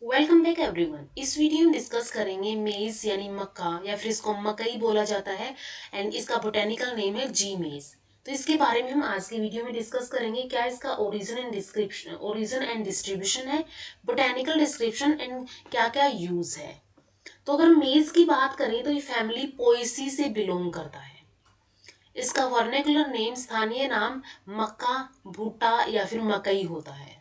Welcome back everyone. इस video में discuss करेंगे मेज यानी मक्का या फिर इसको मकई बोला जाता है एंड इसका बोटेनिकल नेम है जी मेज। तो इसके बारे में हम आज की वीडियो में डिस्कस करेंगे, क्या इसका ओरिजिन एंड डिस्ट्रीब्यूशन है, बोटेनिकल डिस्क्रिप्शन एंड क्या क्या यूज है। तो अगर मेज की बात करें तो ये फैमिली पोएसी से बिलोंग करता है। इसका वर्नेकुलर नेम, स्थानीय नाम मक्का, भुट्टा या फिर मकई होता है।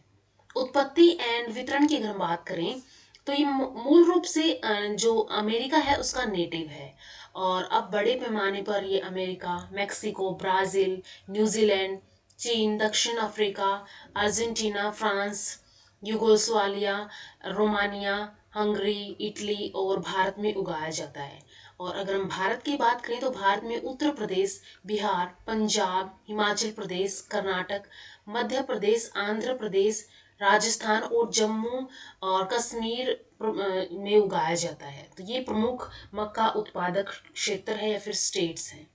उत्पत्ति एंड वितरण की अगर हम बात करें तो ये मूल रूप से जो अमेरिका है उसका नेटिव है, और अब बड़े पैमाने पर ये अमेरिका, मेक्सिको, ब्राजील, न्यूजीलैंड, चीन, दक्षिण Africa, Argentina, France, Yugoslavia, Romania, Hungary, Italy और भारत में उगाया जाता है। और अगर हम भारत की बात करें तो भारत में उत्तर प्रदेश, बिहार, पंजाब, हिमाचल प्रदेश, कर्नाटक, मध्य प्रदेश, आंध्र प्रदेश, राजस्थान और जम्मू और कश्मीर में उगाया जाता है। तो ये प्रमुख मक्का उत्पादक क्षेत्र है या फिर स्टेट्स हैं।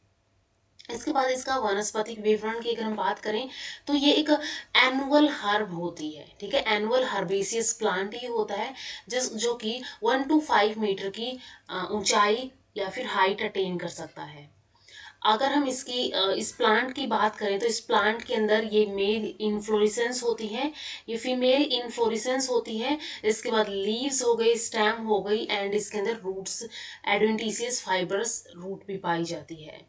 इसके बाद इसका वानस्पतिक विवरण की अगर हम बात करें तो ये एक एनुअल हर्ब होती है। ठीक है, एनुअल हर्बेसियस प्लांट ये होता है जो कि 1 to 5 मीटर की ऊंचाई या फिर हाइट अटेन कर सकता है। अगर हम इस प्लांट की बात करें तो इस प्लांट के अंदर ये मेल इन्फ्लोरेसेंस होती है, ये फीमेल इन्फ्लोरेसेंस होती है। इसके बाद लीव्स हो गई, स्टेम हो गई एंड इसके अंदर रूट्स, एडवेंटिशियस फाइबरस रूट भी पाई जाती है।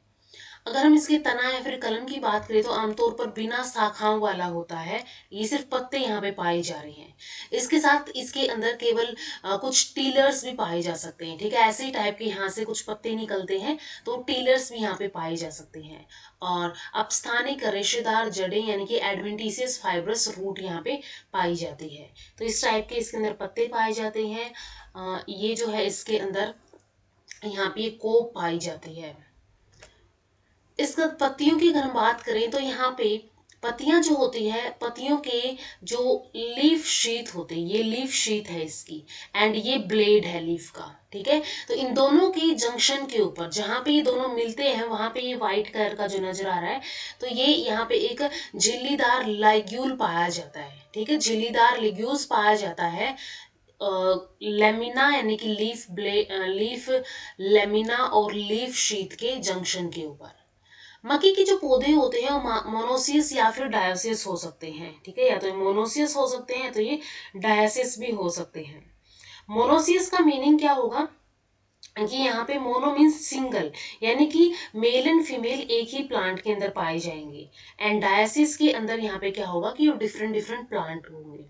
अगर हम इसके तना या फिर कलम की बात करें तो आमतौर पर बिना शाखाओं वाला होता है। ये सिर्फ पत्ते यहाँ पे पाए जा रहे हैं। इसके साथ इसके अंदर केवल कुछ टीलर्स भी पाए जा सकते हैं। ठीक है, ऐसे ही टाइप के यहाँ से कुछ पत्ते निकलते हैं, तो टीलर्स भी यहाँ पे पाए जा सकते हैं। और अपस्थानिक रेशेदार जड़ें यानी कि एडवेंटिशियस फाइब्रस रूट यहाँ पे पाई जाती है। तो इस टाइप के इसके अंदर पत्ते पाए जाते हैं। ये जो है इसके अंदर यहाँ पे कोप पाई जाती है। इसका पत्तियों की अगर हम बात करें तो यहाँ पे पत्तियां जो होती है, पत्तियों के जो लीफ शीथ होते हैं, ये लीफ शीथ है इसकी, एंड ये ब्लेड है लीफ का। ठीक है, तो इन दोनों की जंक्शन के ऊपर जहां पे ये दोनों मिलते हैं वहां पे ये व्हाइट कलर का जो नजर आ रहा है, तो ये यहाँ पे एक झिल्लीदार लाइग्यूल पाया जाता है। ठीक है, झिल्लीदार लिग्यूल्स पाया जाता है लेमिना यानी कि लीफ लेमिना और लीफ शीथ के जंक्शन के ऊपर। मक्के के जो पौधे होते हैं वो मोनोसियस या फिर डायोसियस हो सकते हैं। ठीक है, या तो मोनोसियस हो सकते हैं तो ये डायोसियस भी हो सकते हैं। मोनोसियस का मीनिंग क्या होगा कि यहाँ पे मोनो मीन्स सिंगल, यानी कि मेल एंड फीमेल एक ही प्लांट के अंदर पाए जाएंगे, एंड डायोसिस के अंदर यहाँ पे क्या होगा कि वो डिफरेंट डिफरेंट प्लांट होंगे।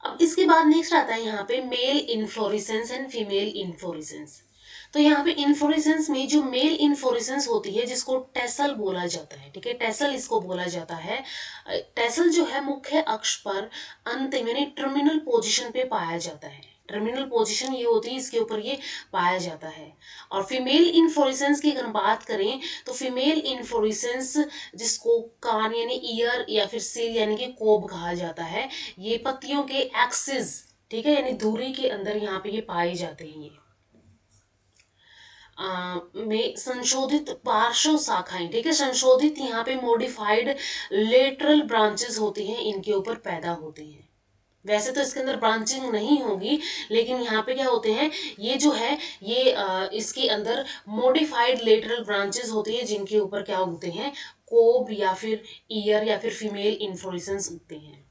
अब इसके बाद नेक्स्ट आता है यहाँ पे male inflorescence and female inflorescence. तो यहाँ पे इन्फ्लोरेसेंस में जो मेल इन्फ्लोरेसेंस होती है जिसको टेसल बोला जाता है। ठीक है, टेसल इसको बोला जाता है। टेसल जो है मुख्य अक्ष पर अंतिम यानी टर्मिनल पोजीशन पे पाया जाता है। टर्मिनल पोजीशन ये होती है, इसके ऊपर ये पाया जाता है। और फीमेल इन्फ्लोरेसेंस की अगर हम बात करें तो फीमेल इन्फ्लोरेसेंस जिसको कान यानी ईयर या फिर सिर यानी कि कोब कहा जाता है, ये पत्तियों के एक्सिस, ठीक है, यानी दूरी के अंदर यहाँ पे ये पाए जाते हैं। ये में संशोधित पार्श्व शाखाएं, ठीक है, संशोधित यहाँ पे मॉडिफाइड लेटरल ब्रांचेस होती हैं, इनके ऊपर पैदा होते हैं। वैसे तो इसके अंदर ब्रांचिंग नहीं होगी, लेकिन यहाँ पे क्या होते हैं, ये जो है ये इसके अंदर मॉडिफाइड लेटरल ब्रांचेस होती है जिनके ऊपर क्या उगते हैं, कोब या फिर ईयर या फिर फीमेल इन्फ्लोरेसेंस उगते हैं।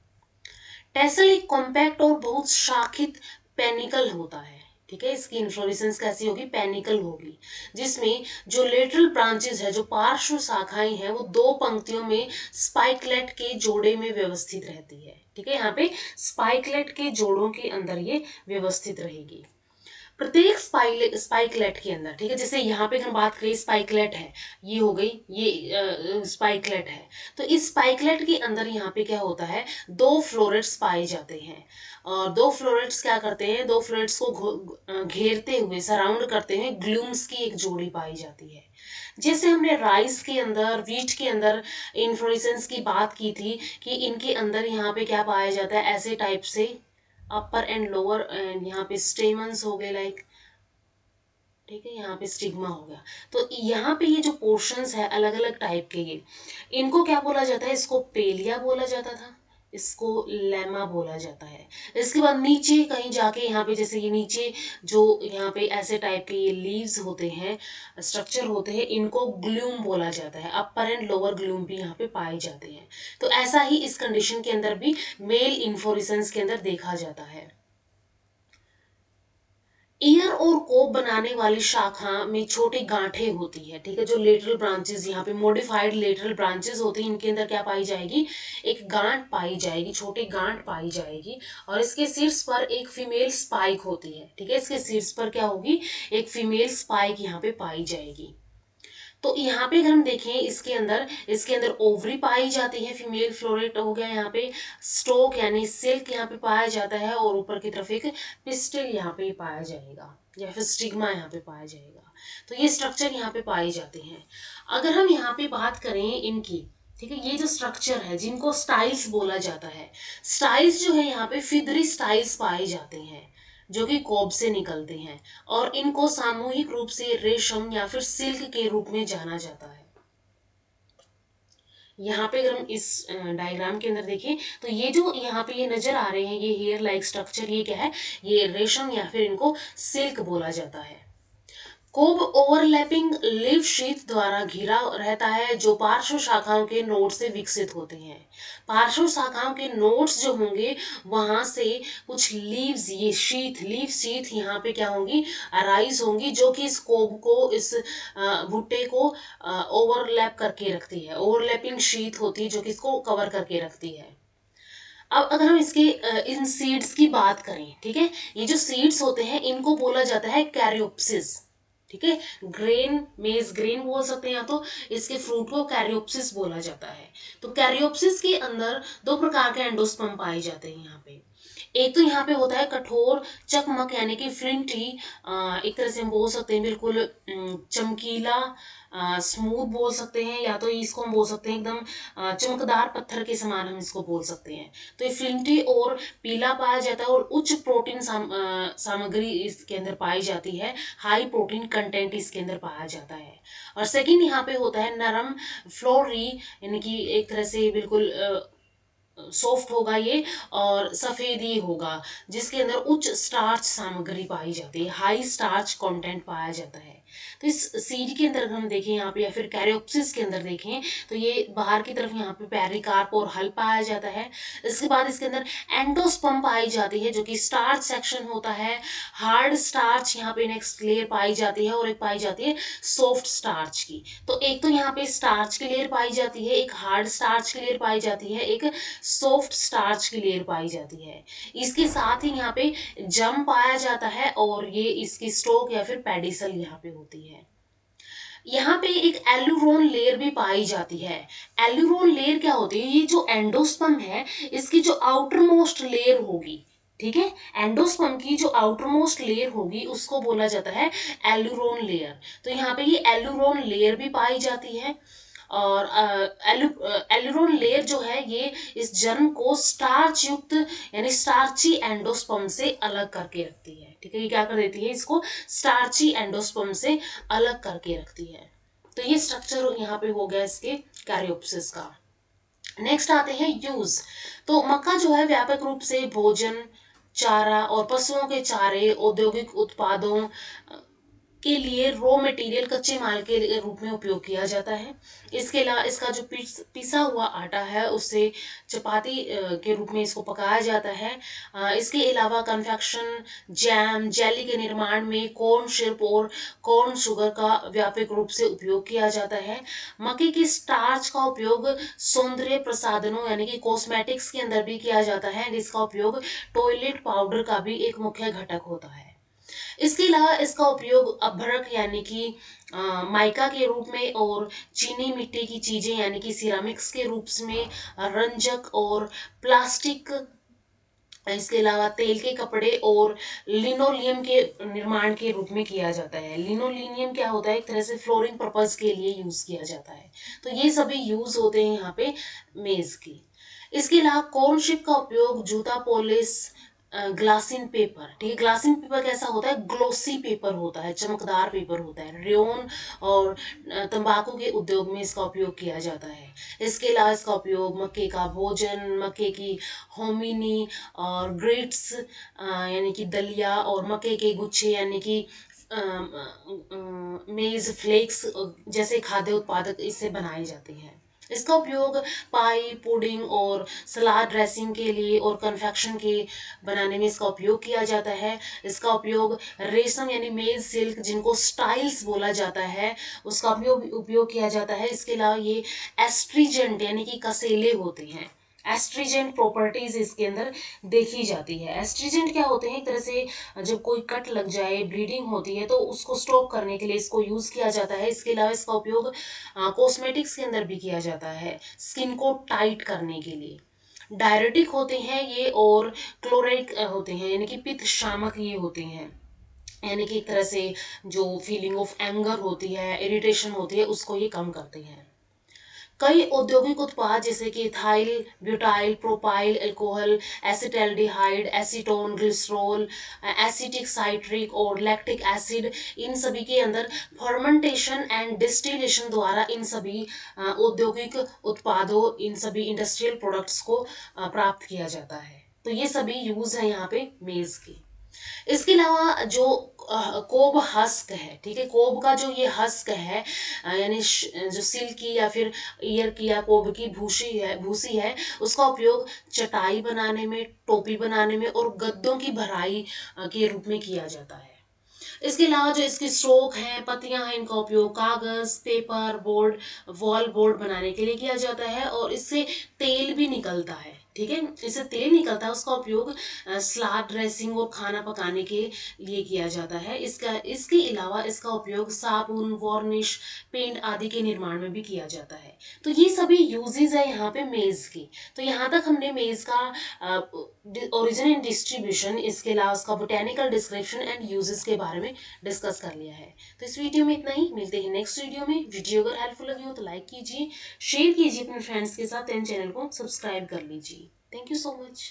टेसल एक कॉम्पैक्ट और बहुत शाखित पेनिकल होता है। ठीक है, इसकी इन्फ्लोरेसेंस कैसी होगी, पेनिकल होगी, जिसमें जो लेटरल ब्रांचेस है, जो पार्श्व शाखाएं हैं, वो दो पंक्तियों में स्पाइकलेट के जोड़े में व्यवस्थित रहती है। ठीक है, यहाँ पे स्पाइकलेट के जोड़ों के अंदर ये व्यवस्थित रहेगी प्रत्येक स्पाइकलेट के अंदर। ठीक है, जैसे यहाँ पे हम बात करें स्पाइकलेट है, ये हो गई, ये स्पाइकलेट है। तो इस स्पाइकलेट के अंदर यहाँ पे क्या होता है, दो फ्लोरेट्स पाए जाते हैं। और दो फ्लोरेट्स क्या करते हैं, दो फ्लोरेट्स को घेरते हुए, सराउंड करते हुए ग्लूम्स की एक जोड़ी पाई जाती है। जैसे हमने राइस के अंदर, वीट के अंदर इन्फ्लोरेसेंस की बात की थी कि इनके अंदर यहाँ पे क्या पाया जाता है, ऐसे टाइप से अपर एंड लोअर, एंड यहाँ पे स्टेमन्स हो गए लाइक, ठीक है, यहाँ पे स्टिग्मा हो गया। तो यहाँ पे ये जो पोर्शंस है अलग अलग टाइप के, ये इनको क्या बोला जाता है, इसको पेलिया बोला जाता था, इसको लेमा बोला जाता है। इसके बाद नीचे कहीं जाके यहाँ पे जैसे ये नीचे जो यहाँ पे ऐसे टाइप के ये लीव्स होते हैं, स्ट्रक्चर होते हैं, इनको ग्लूम बोला जाता है। अपर एंड लोअर ग्लूम भी यहाँ पे पाए जाते हैं। तो ऐसा ही इस कंडीशन के अंदर भी मेल इन्फ्लोरेसेंस के अंदर देखा जाता है। ईयर और कोप बनाने वाली शाखा में छोटी गांठें होती है, ठीक है। जो लेटरल ब्रांचेस यहाँ पे मॉडिफाइड लेटरल ब्रांचेस होती हैं, इनके अंदर क्या पाई जाएगी, एक गांठ पाई जाएगी, छोटी गांठ पाई जाएगी। और इसके शीर्ष पर एक फीमेल स्पाइक होती है, ठीक है। इसके शीर्ष पर क्या होगी, एक फीमेल स्पाइक यहाँ पे पाई जाएगी। तो यहाँ पे अगर हम देखें इसके अंदर ओवरी पाई जाती है, फीमेल फ्लोरेट हो गया, यहाँ पे स्टोक यानी सिल्क यहाँ पे पाया जाता है, और ऊपर की तरफ एक पिस्टिल यहाँ पे पाया जाएगा या फिर स्टिग्मा यहाँ पे पाया जाएगा। तो ये स्ट्रक्चर यहाँ पे पाए जाते हैं। अगर हम यहाँ पे बात करें इनकी, ठीक है, ये जो स्ट्रक्चर है जिनको स्टाइल्स बोला जाता है, स्टाइल्स जो है यहाँ पे फिदरी स्टाइल्स पाए जाते हैं जो कि कोब से निकलते हैं, और इनको सामूहिक रूप से रेशम या फिर सिल्क के रूप में जाना जाता है। यहाँ पे अगर हम इस डायग्राम के अंदर देखें तो ये जो यहाँ पे ये नजर आ रहे हैं, ये हेयर लाइक स्ट्रक्चर, ये क्या है, ये रेशम या फिर इनको सिल्क बोला जाता है। कोब ओवरलैपिंग लीफ शीथ द्वारा घिरा रहता है जो पार्श्व शाखाओं के नोड से विकसित होते हैं। पार्श्व शाखाओं के नोड्स जो होंगे वहां से कुछ लीव्स, ये शीथ, लीफ शीथ यहाँ पे क्या होंगी, अराइज होंगी, जो कि इस कोब को, इस भुट्टे को ओवरलैप करके रखती है। ओवरलैपिंग शीथ होती है जो कि इसको कवर करके रखती है। अब अगर हम इसके इन सीड्स की बात करें, ठीक है, ये जो सीड्स होते हैं इनको बोला जाता है कैरियोप्सिस, ठीक है। ग्रेन, मेज ग्रेन बोल सकते हैं, या तो इसके फ्रूट को कैरियोप्सिस बोला जाता है। तो कैरियोप्सिस के अंदर दो प्रकार के एंडोस्पर्म पाए जाते हैं यहाँ पे। एक तो यहाँ पे होता है कठोर चकमक यानी कि फ्लिंटी, एक तरह से हम बोल सकते हैं बिल्कुल चमकीला, स्मूथ बोल सकते हैं, या तो इसको हम बोल सकते हैं एकदम चमकदार पत्थर के समान, हम इसको बोल सकते हैं। तो ये फ्लिंटी और पीला पाया जाता है, और उच्च प्रोटीन सामग्री इसके अंदर पाई जाती है, हाई प्रोटीन कंटेंट इसके अंदर पाया जाता है। और सेकंड यहाँ पे होता है नरम फ्लोरी, यानी कि एक तरह से बिल्कुल सॉफ्ट होगा ये, और सफेदी होगा, जिसके अंदर उच्च स्टार्च सामग्री पाई जाती है, हाई स्टार्च कंटेंट पाया जाता है। तो इस सीड के अंदर हम देखें यहाँ पे, या फिर कैरियोप्सिस के अंदर देखें, तो ये बाहर की तरफ यहाँ पे पेरिकार्प और हल पाया जाता है। इसके बाद इसके अंदर एंडोस्पर्म पाई जाती है जो कि स्टार्च सेक्शन होता है। हार्ड स्टार्च यहाँ पे नेक्स्ट लेयर पाई जाती है, और एक पाई जाती है सॉफ्ट स्टार्च की। तो एक तो यहाँ पे स्टार्च की लेयर पाई जाती है, एक हार्ड स्टार्च की लेयर पाई जाती है, एक सॉफ्ट स्टार्च की लेयर पाई जाती है। इसके साथ ही यहाँ पे जम पाया जाता है, और ये इसकी स्टोक या फिर पेडिसल यहाँ पे होती है। यहाँ पे एक एल्यूरोन लेयर भी पाई जाती है। एल्यूरोन लेयर क्या होती है, ये जो एंडोस्पर्म है इसकी जो आउटर मोस्ट लेयर होगी, ठीक है, एंडोस्पर्म की जो आउटर मोस्ट लेयर होगी उसको बोला जाता है एल्यूरोन लेयर। तो यहाँ पे ये एल्यूरोन लेयर भी पाई जाती है। और एल्यूरोन लेयर जो है ये इस जर्म को स्टार्च युक्त यानी स्टार्ची एंडोस्पर्म से अलग करके रखती है, ठीक है। ये क्या कर देती है, इसको स्टार्ची एंडोस्पर्म से अलग करके रखती है। तो ये स्ट्रक्चर यहाँ पे हो गया इसके कैरियोप्सिस का। नेक्स्ट आते हैं यूज। तो मक्का जो है व्यापक रूप से भोजन, चारा और पशुओं के चारे, औद्योगिक उत्पादों के लिए रॉ मटेरियल, कच्चे माल के रूप में उपयोग किया जाता है। इसके अलावा इसका जो पिसा हुआ आटा है उससे चपाती के रूप में इसको पकाया जाता है। इसके अलावा कन्फेक्शन, जैम, जेली के निर्माण में कॉर्न सिरप और कॉर्न शुगर का व्यापक रूप से उपयोग किया जाता है। मक्के की स्टार्च का उपयोग सौंदर्य प्रसाधनों यानी कि कॉस्मेटिक्स के अंदर भी किया जाता है। इसका उपयोग टॉयलेट पाउडर का भी एक मुख्य घटक होता है। इसके अलावा इसका उपयोग अभ्रक यानी कि माइका के रूप में, और चीनी मिट्टी की चीजें यानी कि सिरामिक्स के रूप में, रंजक और प्लास्टिक, इसके अलावा तेल के कपड़े और लिनोलियम के निर्माण के रूप में किया जाता है। लिनोलियम क्या होता है, एक तरह से फ्लोरिंग पर्पज के लिए यूज किया जाता है। तो ये सभी यूज होते हैं यहाँ पे मेज की। इसके अलावा कॉर्न शिप का उपयोग जूता पॉलिश ग्लासिन पेपर, ठीक है। ग्लासिन पेपर कैसा होता है, ग्लोसी पेपर होता है, चमकदार पेपर होता है। रेयन और तंबाकू के उद्योग में इसका उपयोग किया जाता है। इसके अलावा इसका उपयोग मक्के का भोजन, मक्के की होमिनी और ग्रेट्स यानी कि दलिया, और मक्के के गुच्छे यानी कि मेज फ्लेक्स जैसे खाद्य उत्पादक इससे बनाए जाते हैं। इसका उपयोग पाई, पुडिंग और सलाद ड्रेसिंग के लिए और कन्फेक्शन के बनाने में इसका उपयोग किया जाता है। इसका उपयोग रेशम यानी मेज सिल्क, जिनको स्टाइल्स बोला जाता है, उसका उपयोग किया जाता है। इसके अलावा ये एस्ट्रीजेंट यानी कि कसेले होते हैं। एस्ट्रीजेंट प्रॉपर्टीज इसके अंदर देखी जाती है। एस्ट्रीजेंट क्या होते हैं, एक तरह से जब कोई कट लग जाए, ब्लीडिंग होती है, तो उसको स्टॉप करने के लिए इसको यूज किया जाता है। इसके अलावा इसका उपयोग कॉस्मेटिक्स के अंदर भी किया जाता है, स्किन को टाइट करने के लिए। डायरेटिक होते हैं ये, और क्लोराइड होते हैं यानी कि पित्त शामक ये होते हैं, यानी कि एक तरह से जो फीलिंग ऑफ एंगर होती है, इरिटेशन होती है, उसको ये कम करते हैं। कई औद्योगिक उत्पाद जैसे कि ethyl, butyl, propyl alcohol, acetaldehyde, acetone, glycerol, acetic citric और लैक्टिक एसिड, इन सभी के अंदर फर्मेंटेशन एंड डिस्टिलेशन द्वारा इन सभी औद्योगिक उत्पादों, इन सभी इंडस्ट्रियल प्रोडक्ट्स को प्राप्त किया जाता है। तो ये सभी यूज है यहाँ पे मेज के। इसके अलावा जो कोब हस्क है, ठीक है, कोब का जो ये हस्क है, यानी जो सिल्क की या फिर ईयर की या कोब की भूसी है, उसका उपयोग चटाई बनाने में, टोपी बनाने में और गद्दों की भराई के रूप में किया जाता है। इसके अलावा जो इसकी स्ट्रोक हैं, पत्तियां हैं, इनका उपयोग कागज, पेपर बोर्ड, वॉल बोर्ड बनाने के लिए किया जाता है, और इससे तेल भी निकलता है, ठीक है, इससे तेल निकलता है। उसका उपयोग सलाद ड्रेसिंग और खाना पकाने के लिए किया जाता है। इसके अलावा इसका उपयोग साबुन, वार्निश, पेंट आदि के निर्माण में भी किया जाता है। तो ये सभी यूजेस है यहाँ पे मेज की। तो यहाँ तक हमने मेज का ओरिजिन एंड डिस्ट्रीब्यूशन, इसके अलावा उसका बोटेनिकल डिस्क्रिप्शन एंड यूजेस के बारे में डिस्कस कर लिया है। तो इस वीडियो में इतना ही, मिलते हैं नेक्स्ट वीडियो में। वीडियो अगर हेल्पफुल लगी हो तो लाइक कीजिए, शेयर कीजिए अपने फ्रेंड्स के साथ, एंड चैनल को सब्सक्राइब कर लीजिए। Thank you so much.